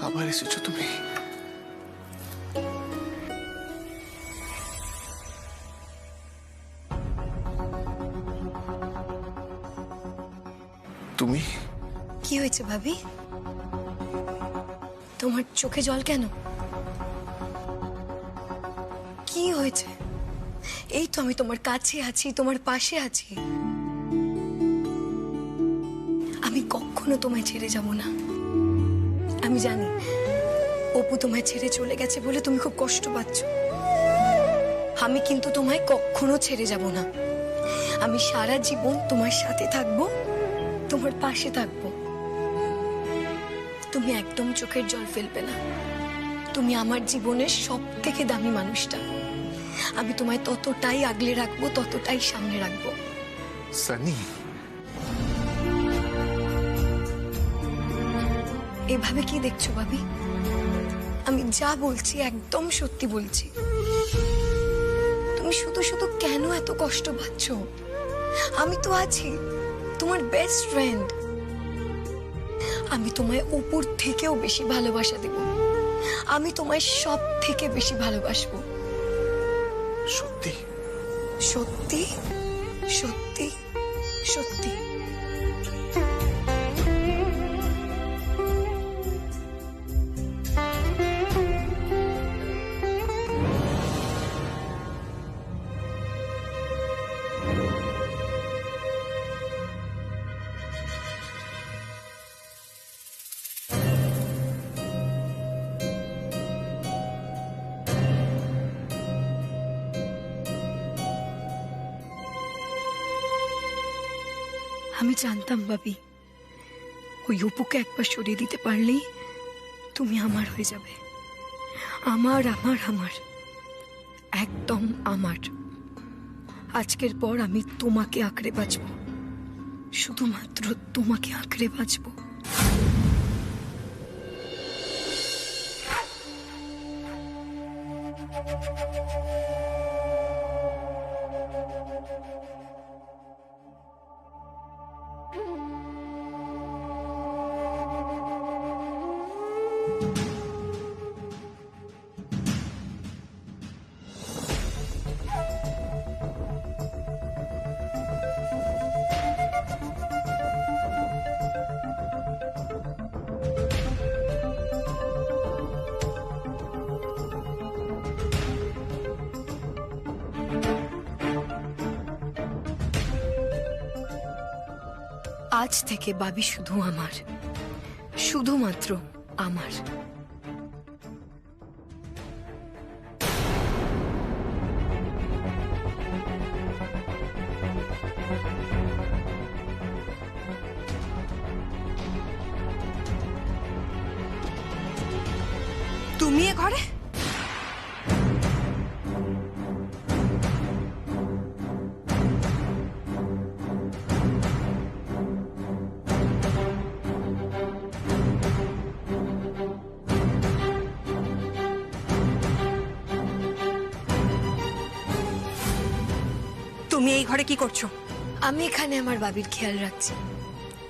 আবার এসেছো তুমি। তুমি কি হয়েছে ভাবি? তোমার চোখে জল কেন? কি হয়েছে? এই তো আমি তোমার কাছে আছি, তোমার পাশে আছি। আমি কখনো তোমায় ছেড়ে যাব না। আমি জানি অপু তোমায় ছেড়ে চলে গেছে বলে তুমি খুব কষ্ট পাচ্ছ। আমি কিন্তু তোমায় কখনো ছেড়ে যাব না। আমি সারা জীবন তোমার সাথে থাকবো, তোমার পাশে থাকবো। তুমি একদম চোখের জল ফেলবে না। তুমি আমার জীবনের সব থেকে দামি মানুষটা। আমি তোমায় ততটাই আগলে রাখবো, ততটাই সামনে রাখবো। সানি, এভাবে কি দেখছো ভাবি? আমি যা বলছি একদম সত্যি বলছি। তুমি শুধু শুধু কেন এত কষ্ট পাচ্ছ? আমি তো আছি, তোমার বেস্ট ফ্রেন্ড। আমি তোমায় উপর থেকেও বেশি ভালোবাসা দেব। আমি তোমায় সব থেকে বেশি ভালোবাসবো। সত্যি? সত্যি সত্যি সত্যি। আমি জানতাম ভাবি, ওই অপুকে একবার সরিয়ে দিতে পারলেই তুমি আমার হয়ে যাবে। আমার আমার আমার, একদম আমার। আজকের পর আমি তোমাকে আঁকড়ে বাঁচবো, শুধুমাত্র তোমাকে আঁকড়ে বাঁচবো। আজ থেকে বাবি শুধু আমার, শুধুমাত্র আমার। তুমি এ ঘরে? তুমি এই ঘরে কি করছো? আমি এখানে আমার বাবির খেয়াল রাখছি।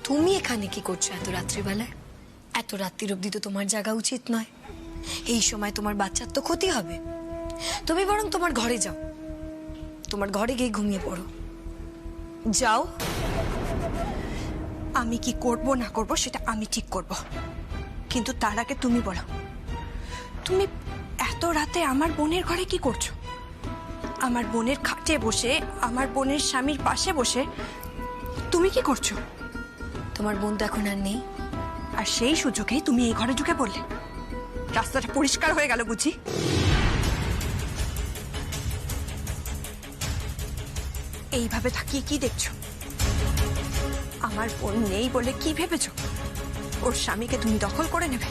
তুমি এখানে কি করছো এত রাত্রিবেলায়? এত রাত্রির অবধি তো তোমার জাগা উচিত নয়। এই সময় তোমার বাচ্চার তো ক্ষতি হবে। তুমি বরং তোমার ঘরে যাও, তোমার ঘরে গিয়ে ঘুমিয়ে পড়ো। যাও। আমি কি করব না করব সেটা আমি ঠিক করব, কিন্তু তার আগে তুমি বলো, তুমি এত রাতে আমার বোনের ঘরে কি করছো? আমার বোনের খাটে বসে, আমার বোনের স্বামীর পাশে বসে তুমি কি করছো? তোমার বোন তো এখন আর নেই, আর সেই সুযোগেই তুমি এই ঘরে ঢুকে পড়লে। রাস্তাটা পরিষ্কার হয়ে গেল বুঝি? এইভাবে তাকিয়ে কি দেখছো? আমার বোন নেই বলে কি ভেবেছো ওর স্বামীকে তুমি দখল করে নেবে?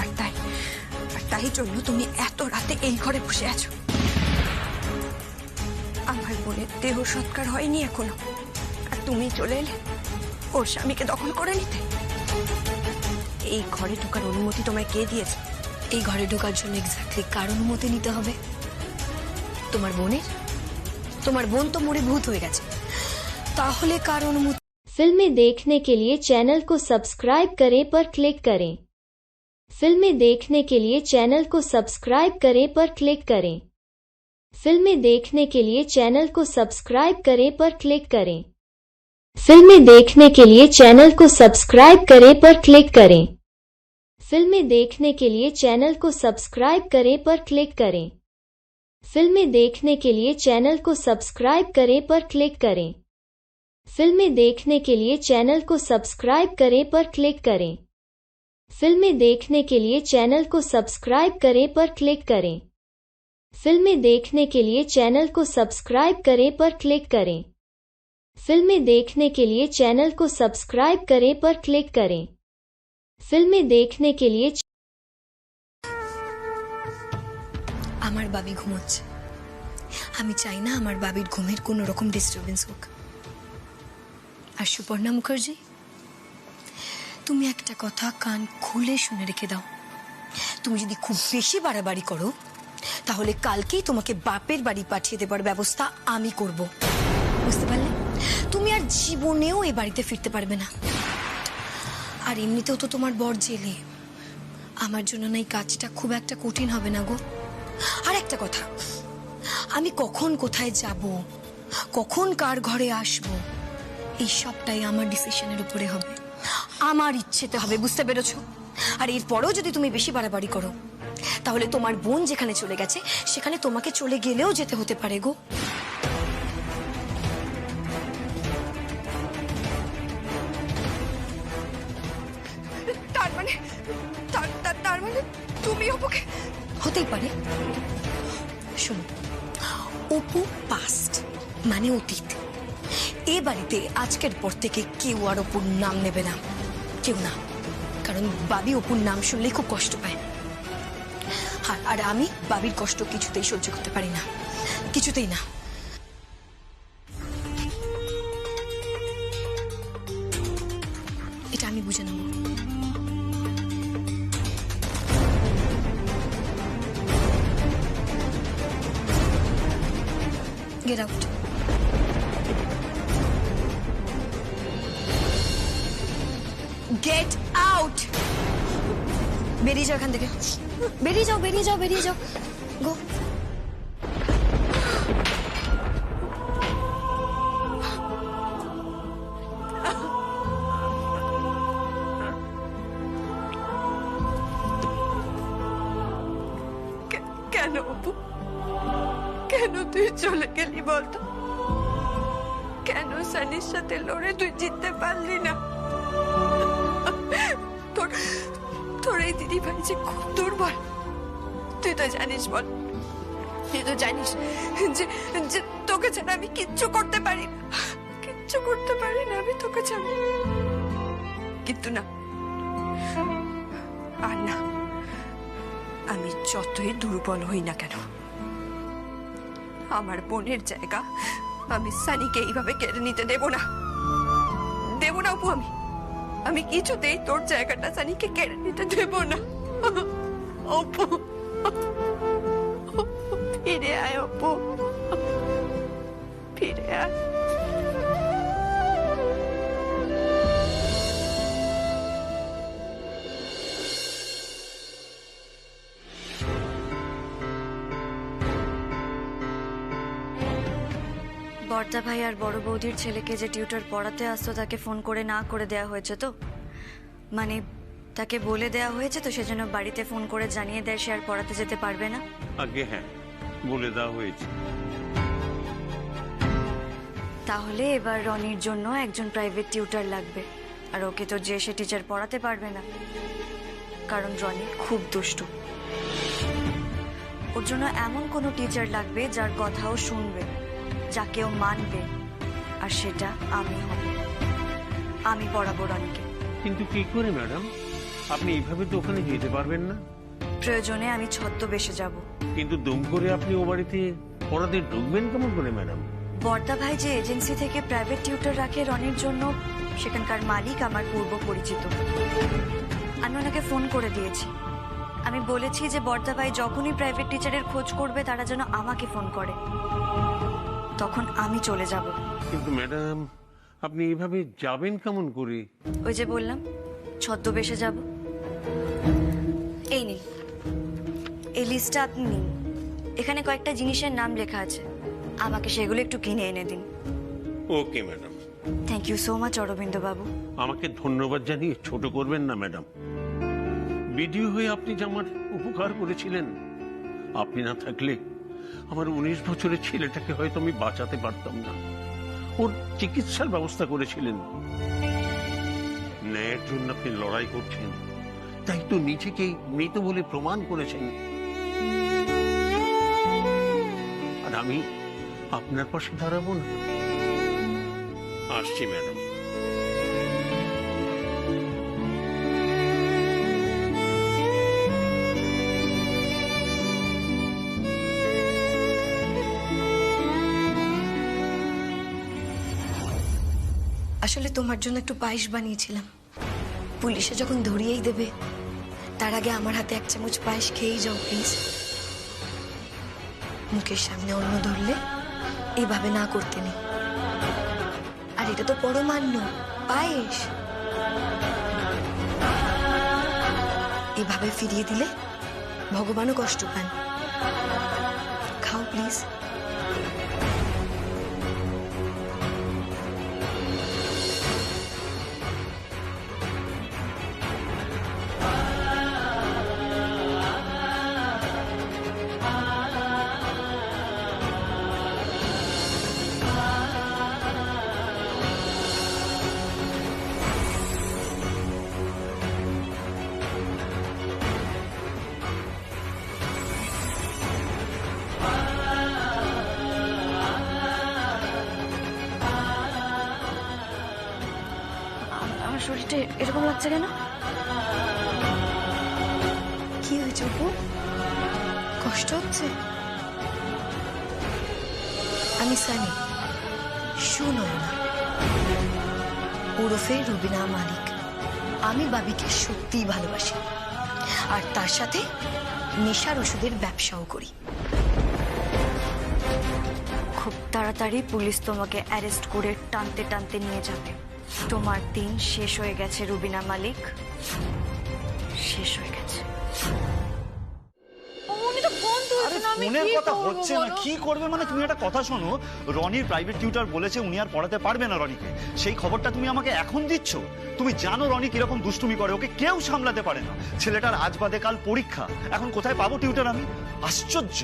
আর তাই জন্য তুমি এত রাতে এই ঘরে বসে আছো। আমার বোনের দেহ সৎকার হয়নি এখনো, আর তুমি চলে এলে ওর স্বামীকে দখল করে নিতে। এই ঘরে ঢোকার অনুমতি তোমায় কে দিয়েছে? এই ঘরে ঢোকার জন্য এক্স্যাক্টলি কার অনুমতি নিতে হবে? তোমার বোনের? তোমার বোন তো মরে ভূত হয়ে গেছে, তাহলে কার অনুমতি? फिल्में देखने के लिए चैनल को सब्सक्राइब करें पर क्लिक करें। फिल्में देखने के लिए चैनल को सब्सक्राइब करें पर क्लिक करें। फिल्में देखने के लिए चैनल को सब्सक्राइब करें पर क्लिक करें। फिल्में देखने के लिए चैनल को सब्सक्राइब करें पर क्लिक करें। फिल्में देखने के लिए चैनल को सब्सक्राइब करें पर क्लिक करें। फिल्में देखने के लिए चैनल को सब्सक्राइब करें पर क्लिक करें। फिल्में देखने के लिए चैनल को सब्सक्राइब करें पर क्लिक करें। फिल्में देखने के लिए चैनल को सब्सक्राइब करें पर क्लिक करें। फिल्में देखने के लिए चैनल को सब्सक्राइब करें पर क्लिक करें। फिल्में देखने के लिए चैनल को सब्सक्राइब करें पर क्लिक करें। फिल्में देखने के लिए আমার বাবি ঘুমোচ্ছে। আমি চাই না আমার বাবির ঘুমের কোনো রকম ডিস্টারবেন্স হোক। আর সুপর্ণা মুখার্জি, তুমি একটা কথা কান খুলে শুনে রেখে দাও। তুমি যদি খুব বেশি বাড়াবাড়ি করো তাহলে কালকেই তোমাকে বাপের বাড়ি পাঠিয়ে দেবার ব্যবস্থা আমি করব। বুঝতে পারলে? তুমি আর জীবনেও এই বাড়িতে ফিরতে পারবে না। আর এমনিতেও তো তোমার বর জেলে। আমার জন্য না এই কাজটা খুব একটা কঠিন হবে না গো। আর একটা কথা, আমি কখন কোথায় যাব, কখন কার ঘরে আসব, এই সবটাই আমার ডিসিশনের উপরে হবে, আমার ইচ্ছেতে হবে। বুঝতে পেরেছো? আর এরপরেও যদি তুমি বেশি বাড়াবাড়ি করো তাহলে তোমার বোন যেখানে চলে গেছে সেখানে তোমাকে চলে গেলেও যেতে হতে পারে গো। তার মানে তুমি অপুকে হতেই পারে। শোনো, অপু পাস্ট মানে অতীত। এ বাড়িতে আজকের পর থেকে কেউ আর অপুর নাম নেবে না, কেউ না। কারণ বাবি অপুর নাম শুনলেই খুব কষ্ট পায়। আর আমি বাবির কষ্ট কিছুতেই সহ্য করতে পারি না, কিছুতেই না। এটা আমি বুঝে নেব। Get out. Get out. বেরিয়ে যাও এখান থেকে। বেরিয়ে যাও, বেরিয়ে যাও, বেরিয়ে যাও। গো। কেন অপু, কেন তুই চলে গেলি বলতো? কেন সানির সাথে লড়ে তুই জিততে পারলি না? তোর এই দিদি ভাই যে খুব দুর্বল, তুই তো জানিস। বল, তুই তো জানিস যে তোকে ছাড়া আমি কিচ্ছু করতে পারি না, কিচ্ছু করতে পারি না আমি তোকে ছাড়া। কিন্তু না, আর না, আমি যতই দুর্বল হই না কেন, আমার বোনের জায়গা আমি সানিকে এইভাবে কেড়ে নিতে দেব না, দেব না অপু। আমি কিছুতেই তোর জায়গাটা সানিকে কেড়ে নিতে দেব না। অপু, ফিরে আয় অপু, ফিরে আয়। বর্দা ভাই আর বড় বৌদির ছেলেকে যে টিউটর পড়াতে আসতো তাকে ফোন করে না করে দেয়া হয়েছে তো, মানে তাকে বলে দেয়া হয়েছে তো, সেজন্য বাড়িতে ফোন করে জানিয়ে দেয় সে আর পড়াতে যেতে পারবে না। আগে হ্যাঁ, বলে দেওয়া হয়েছে। তাহলে এবার রনির জন্য একজন প্রাইভেট টিউটর লাগবে, আর ওকে তো যে সে টিচার পড়াতে পারবে না, কারণ রনি খুব দুষ্টু। ওর জন্য এমন কোনো টিচার লাগবে যার কথাও শুনবে, যাকেও মানবে, আর সেটা আমি হব। আমি পড়াবো রনিকে। কিন্তু কি করে ম্যাডাম? আপনি এইভাবে তো ওখানে যেতে পারবেন না। প্রয়োজনে আমি ছদ্মবেশে যাব। কিন্তু দুম করে আপনি ও বাড়িতে পড়াতে ঢুকবেন কেমন করে ম্যাডাম? বর্দা ভাই যে এজেন্সি থেকে প্রাইভেট টিউটর রাখে রনির জন্য, সেখানকার মালিক আমার পূর্ব পরিচিত। আমি ওনাকে ফোন করে দিয়েছি। আমি বলেছি যে বর্দা ভাই যখনই প্রাইভেট টিচারের খোঁজ করবে তারা যেন আমাকে ফোন করে, তখন আমি চলে যাব। কিন্তু ম্যাডাম, আপনি এইভাবে যাবেন কেমন করে? ওই যে বললাম, ছদ্মবেশে যাব। লিস্টটা আপনি নিন। এখানে কয়েকটা জিনিসের নাম লেখা আছে, আমাকে সেগুলো একটু কিনে এনে দিন। Okay madam. Thank you so much Arabinda babu. আমাকে ধন্যবাদ জানিয়ে ছোট করবেন না ম্যাডাম। বিডিও হয়ে আপনি যে আমার উপকার করেছিলেন, আপনি না থাকলে আমার 19 বছরের ছেলেটাকে হয়তো আমি বাঁচাতে পারতাম না। ওর চিকিৎসার ব্যবস্থা করেছিলেন। ন্যায়ের জন্য আপনি লড়াই করছেন, তাই তো নিজেকে মৃত বলে প্রমাণ করেছেন। আর আমি আপনার পাশে দাঁড়াবো না। আসছি ম্যাডাম। আসলে তোমার জন্য একটু পায়েস বানিয়েছিলাম। পুলিশে যখন ধরিয়েই দেবে তার আগে আমার হাতে 1 চামচ পায়েস খেয়েই যাও প্লিজ। মুখের সামনে অন্ন ধরলে এইভাবে না করতে নেই। আর এটা তো পরমান্ন পায়েস, এভাবে ফিরিয়ে দিলে ভগবানও কষ্ট পান। খাও প্লিজ। আমার শরীরটা এরকম লাগছে কেন? কি হয়েছে অপু? কষ্ট হচ্ছে? আমি সানি, সুনয়না ওরফে রুবিনা মালিক। আমি বাবিকে সত্যিই ভালোবাসি, আর তার সাথে নেশার ওষুধের ব্যবসাও করি। খুব তাড়াতাড়ি পুলিশ তোমাকে অ্যারেস্ট করে টানতে টানতে নিয়ে যাবে। তোমার দিন শেষ হয়ে গেছে রুবিনা মালিক, শেষ হয়ে গেছে। ফোনের কথা হচ্ছে না, কি করবে মানে? তুমি একটা কথা শোনো, রনির প্রাইভেট টিউটর বলেছে উনি আর পড়াতে পারবে না রনিকে। সেই খবরটা তুমি আমাকে এখন দিচ্ছ? তুমি জানো রনি কিরকম দুষ্টুমি করে, ওকে কেউ সামলাতে পারে না। ছেলেটার আজ বাদে কাল পরীক্ষা, এখন কোথায় পাবো টিউটর আমি? আশ্চর্য।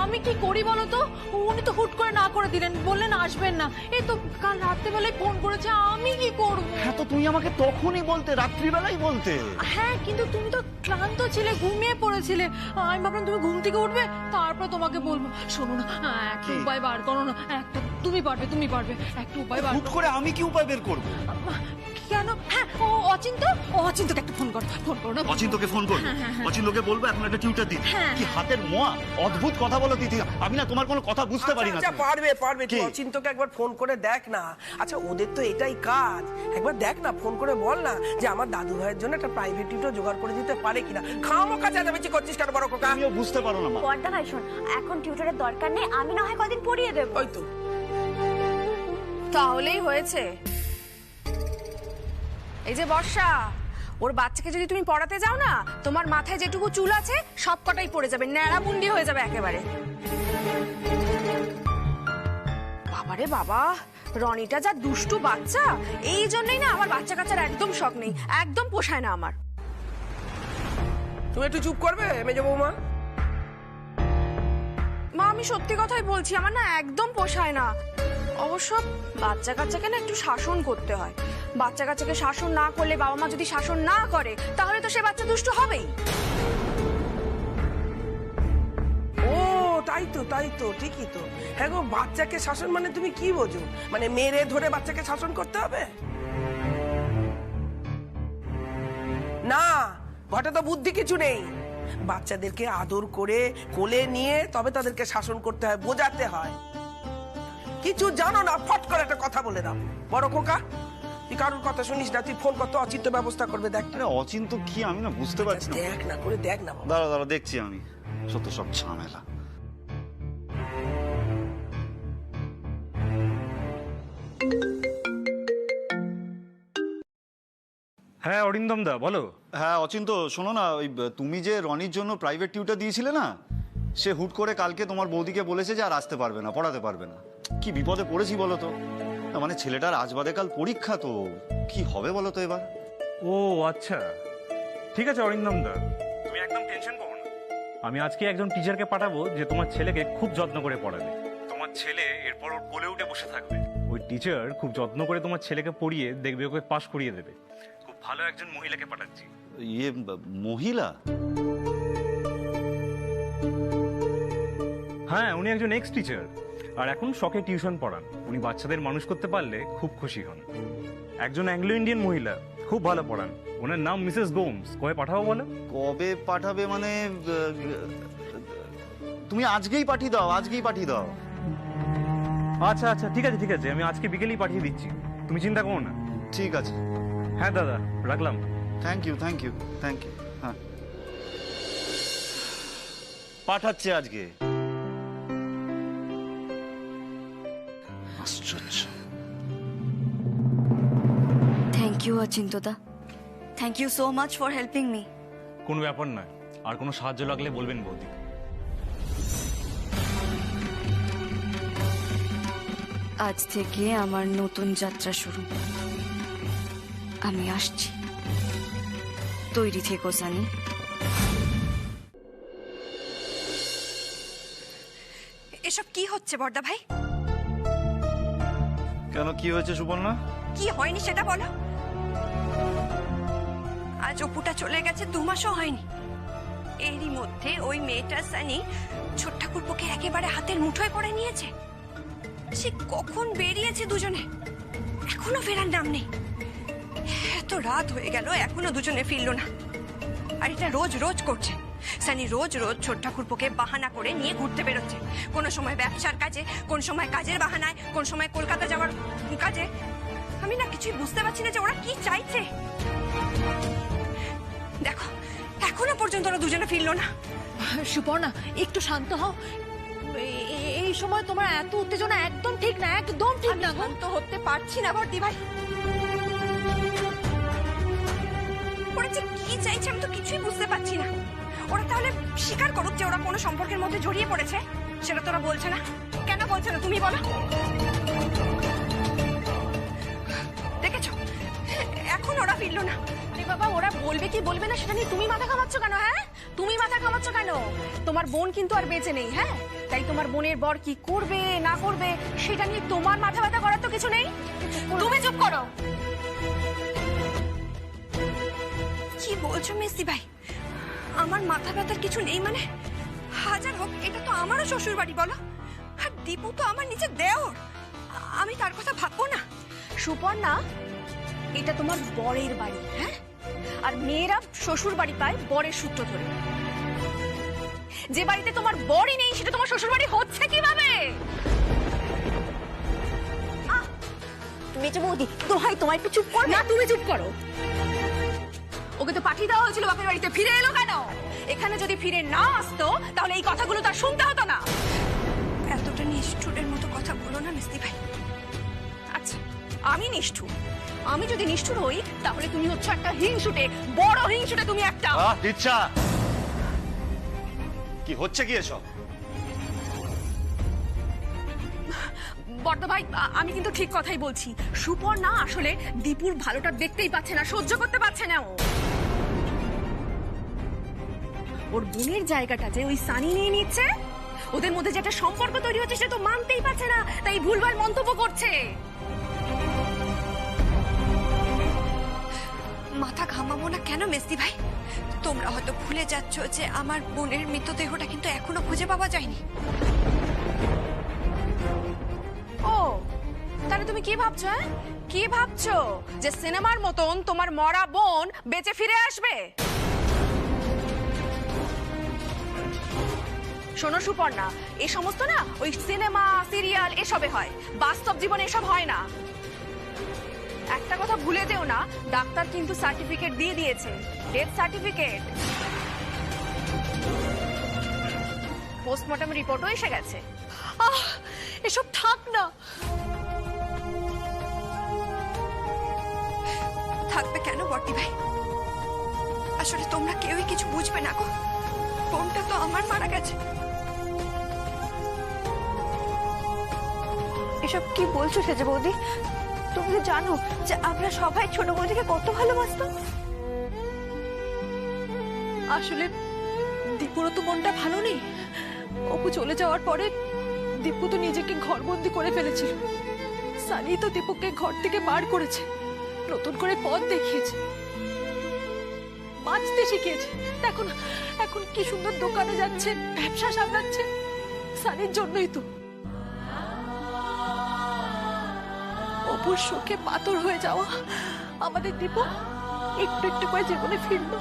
আমি কি করি বলো তো? উনি তো হুট করে না করে দিলেন, বললেন আসবেন না। এই তো কাল রাত্রেবেলায় ফোন করেছে, আমি কি করব? হ্যাঁ, তো তুমি আমাকে তখনই বলতে, রাত্রিবেলাই বলতে। হ্যাঁ, কিন্তু তুমি তো ক্লান্ত ছিলে, ঘুমিয়ে পড়েছিলে। আমি ভাবলাম তুমি ঘুম থেকে উঠবে, তারপর তোমাকে বলবো। শোনো না, একটা উপায় বার করো না। একটা তুমি পারবে, তুমি পারবে। একটা উপায় বার হুট করে আমি কি উপায় বের করবো? কেন? হ্যাঁ, ও অচিন্তকে একটা ফোন করো, ফোন করো না। অচিন্তকে ফোন করবো? অচিন্তকে বলবো এখন একটা টিউটর দিতে? কি হাতের মোয়া, অদ্ভুত কথা বলো দিদি। আমি না তোমার কোনো কথা বুঝতে পারি না। আচ্ছা, পারবে তুই অচিন্তকে একবার ফোন করে দেখ না। আচ্ছা, ওদের তো এটাই কাজ। একবার দেখ না, ফোন করে বল না যে আমার দাদু ভাইয়ের জন্য একটা প্রাইভেট টিউটর জোগাড় করে দিতে পারে কিনা। খামোখা চেঁচামেচি করছিস কেন বড় খোকা? আমিও বুঝতে পারো না মা। বড়দা ভাই শোন, এখন টিউটরের দরকার নেই, আমি না হয় কদিন পড়িয়ে দেব। ওই তো তাহলেই হয়েছে। এই যে বর্ষা, ওর বাচ্চাকে যদি তুমি পড়াতে যাও না, তোমার মাথায় যেটুকু চুল আছে সব কটাই পড়ে যাবে, ন্যাড়ামুন্ডি হয়ে যাবে একেবারে। বাবারে বাবা, রনিটা যা দুষ্টু বাচ্চা, এই জন্যই না আমার বাচ্চা কাচ্চার একদম শখ নেই, একদম পোষায় না আমার। তুমি একটু চুপ করবে মেজো বৌমা? মা, আমি সত্যি কথাই বলছি, আমার না একদম পোষায় না। অবশ্য বাচ্চা কাচ্চাকে না একটু শাসন করতে হয়। বাচ্চা কাচ্চাকে শাসন না করলে, বাবা মা যদি শাসন না করে, তাহলে তো সে বাচ্চা দুষ্ট হবেই। ও তাই তো ঠিকই তো। হ্যাঁ গো, বাচ্চাকে শাসন মানে তুমি কি বোঝো? মানে মেরে ধরে বাচ্চাকে শাসন করতে হবে? না, ঘটে তো বুদ্ধি কিছু নেই। বাচ্চাদেরকে আদর করে কোলে নিয়ে তবে তাদেরকে শাসন করতে হয়, বোঝাতে হয়। কিছু জানো না, ফট করে একটা কথা বলে দাও। বড় খোকা, তুই কারোর কথা শুনিস না, তুই ফোন করতে অচিন্ত ব্যবস্থা করবে। দেখ অচিন্ত কি, আমি না বুঝতে পারছি না। দেখ না করে দেখ না। দাঁড়া দেখছি আমি। সত্য সব ঝামেলা। হ্যাঁ অরিন্দম দা বলো। হ্যাঁ অচিন্ত, শোনো না, ওই তুমি যে রনির জন্য প্রাইভেট টিউটর দিয়েছিলে না, সে হুট করে কালকে তোমার বৌদিকে বলেছে যে আর আসতে পারবে না, পড়াতে পারবে না। কি বিপদে পড়েছি বলো তো। না, মানে ছেলেটার আজ বাদে কাল পরীক্ষা, তো কি হবে বলো তো এবার। ও আচ্ছা, ঠিক আছে অরিন্দম দা, তুমি একদম টেনশন করো না। আমি আজকে একজন টিচারকে পাঠাবো যে তোমার ছেলেকে খুব যত্ন করে পড়াবে। তোমার ছেলে এরপর ওর কোলে উঠে বসে থাকবে। ওই টিচার খুব যত্ন করে তোমার ছেলেকে পড়িয়ে দেখবে ওকে পাশ করিয়ে দেবে। খুব ভালো একজন মহিলাকে পাঠাচ্ছি। ইয়ে, মহিলা? হ্যাঁ, উনি একজন এক্স টিচার আর এখন শখে টিউশন পড়ান। উনি বাচ্চাদের মানুষ করতে পারলে খুব খুশি হন। একজন অ্যাংলো ইন্ডিয়ান মহিলা, খুব ভালো পড়ান। ওনার নাম মিসেস গোমস। কবে পাঠাবো বলো? কবে পাঠাবে মানে তুমি আজকেই পাঠিয়ে দাও, আজকেই পাঠিয়ে দাও। আচ্ছা আচ্ছা, ঠিক আছে ঠিক আছে, আমি আজকে বিকেলেই পাঠিয়ে দিচ্ছি, তুমি চিন্তা করো না। ঠিক আছে। হ্যাঁ দাদা, রাখলাম। Thank you, thank you, thank you. হ্যাঁ, পাঠাচ্ছে আজকে। আশ্চর্য। থ্যাংক ইউ অচিন্তদা, thank you so much for helping me. কোনো ব্যাপার নয়, আর কোনো সাহায্য লাগলে বলবেন বৌদি। আজ থেকে আমার নতুন যাত্রা শুরু। আমি আসছি, তৈরি থেকো সানি। এসব কি হচ্ছে বর্দা ভাই? কেন, কি হয়েছে সুবর্ণা? কি হয়নি সেটা বলো। আজ অপুটা চলে গেছে, 2 মাসও হয়নি। এরই মধ্যে ওই মেয়েটা সানি ছোট ঠাকুরপোকে একেবারে হাতের মুঠোয় করে নিয়েছে। সে কখন বেরিয়েছে দুজনে, এখনো ফেরার নাম নেই। এত রাত হয়ে গেল, এখনো দুজনে ফিরলো না। আর এটা রোজ রোজ করছে। সানি রোজ রোজ ছোট ঠাকুরপোকে বাহানা করে নিয়ে ঘুরতে বেরোচ্ছে। কোনো সময় ব্যবসার কাজে, কোন সময় কাজের বাহানায়, কোন সময় কলকাতা যাওয়ার কাজে। আমি না কিছুই বুঝতে পারছি না যে ওরা কি চাইছে। দেখো, এখনো পর্যন্ত ওরা দুজনে ফিরলো না। সুপর্ণা, একটু শান্ত হও। এই সময় তোমার এত উত্তেজনা একদম ঠিক না, একদম ঠিক না। শান্ত হতে পারছি না বর্দি ভাই। ওরা যে কি চাইছে আমি তো কিছুই বুঝতে পারছি না। ওরা তাহলে স্বীকার করুক যে ওরা কোনো সম্পর্কের মধ্যে জড়িয়ে পড়েছে। সেটা তোরা বলছে না, কেন বলছে না তুমি বলো। দেখেছো, এখন ওরা ফিরলো না। বাবা, ওরা বলবে কি বলবে না সেটা নিয়ে তুমি মাথা ঘামাচ্ছ কেন? হ্যাঁ, তুমি মাথা ঘামাচ্ছ কেন? তোমার বোন কিন্তু আর বেঁচে নেই, হ্যাঁ? তাই তোমার বোনের বর কি করবে না করবে সেটা নিয়ে তোমার মাথা ব্যথা করার তো কিছু নেই। তুমি চুপ করো। কি বলছো মেসি ভাই? আমার মাথা ব্যথার কিছু নেই মানে? হাজার হোক, এটা তো আমারও শ্বশুর বাড়ি বলো। আর দীপু তো আমার নিচে দেওর, আমি তার কথা ভাববো না? সুপর্ণা, এটা তোমার বরের বাড়ি, হ্যাঁ? আর মেয়েরা শ্বশুর বাড়ি পায় বরের সূত্র ধরে। যে বাড়িতে তোমার বরই নেই সেটা তোমার শ্বশুর বাড়ি হচ্ছে কিভাবে? মেজো বৌদি, দোহাই তোমায় একটু চুপ করো না। তুমি চুপ করো। ওকে তো পাঠিয়ে দেওয়া হয়েছিল বাপের বাড়িতে, ফিরে এলো কেন? এখানে যদি ফিরে না আসতো তাহলে এই কথাগুলো তার শুনতে হতো না। এতটা নিষ্ঠুরের মতো কথা বলো না মিস্তি ভাই। আচ্ছা, আমি নিষ্ঠুর? আমি যদি নিষ্ঠুর হই তাহলে তুমি হচ্ছে একটা হিংসুটে, বড় হিংসুটে তুমি একটা। ইচ্ছা কি হচ্ছে কি এসব? বর্দা ভাই, আমি কিন্তু ঠিক কথাই বলছি। সুপর্ণা আসলে দীপুর ভালোটা দেখতেই পাচ্ছে না, সহ্য করতে পারছে না। ওর বোনের জায়গাটা যে ওই সানি নিয়ে নিচ্ছে, ওদের মধ্যে যে একটা সম্পর্ক তৈরি হচ্ছে সে তো মানতেই পারছে না, তাই ভুলভাল মন্তব্য করছে। মাথা ঘামাবো না কেন মেসি ভাই? তোমরা হয়তো ভুলে যাচ্ছ যে আমার বোনের মৃতদেহটা কিন্তু এখনো খুঁজে পাওয়া যায়নি। ও, তাহলে তুমি কি ভাবছো? হ্যাঁ, কি ভাবছো যে সিনেমার মতন তোমার মরা বোন বেঁচে ফিরে আসবে? শোনো সুপর্ণা, এই সমস্ত না ওই সিনেমা সিরিয়াল এসবে হয়, বাস্তব জীবনে এসব হয় না। একটা কথা ভুলে যেও না, ডাক্তার কিন্তু সার্টিফিকেট দিয়ে দিয়েছে, ডেথ সার্টিফিকেট। পোস্টমর্টম রিপোর্টও এসে গেছে। এসব থাক না। থাকবে কেন বর্দি ভাই? আসলে তোমরা কেউই কিছু বুঝবে না গো। বোনটা তো আমার মারা গেছে। এসব কি বলছো সেজে বৌদি? তুমি তো জানো যে আমরা সবাই ছোট বৌদিকে কত ভালোবাসতাম। আসলে দীপুরও তো মনটা ভালো নেই। অপু চলে যাওয়ার পরে দীপু তো নিজেকে ঘরবন্দি করে ফেলেছিল। সানি তো দীপুকে ঘর থেকে বার করেছে, নতুন করে পথ দেখিয়েছে, বাঁচতে শিখিয়েছে। এখন এখন কি সুন্দর দোকানে যাচ্ছে, ব্যবসা সামলাচ্ছে, সানির জন্যই তো। অপুর সুখে পাথর হয়ে যাওয়া আমাদের দীপু একটু একটু করে জীবনে ফিরলো।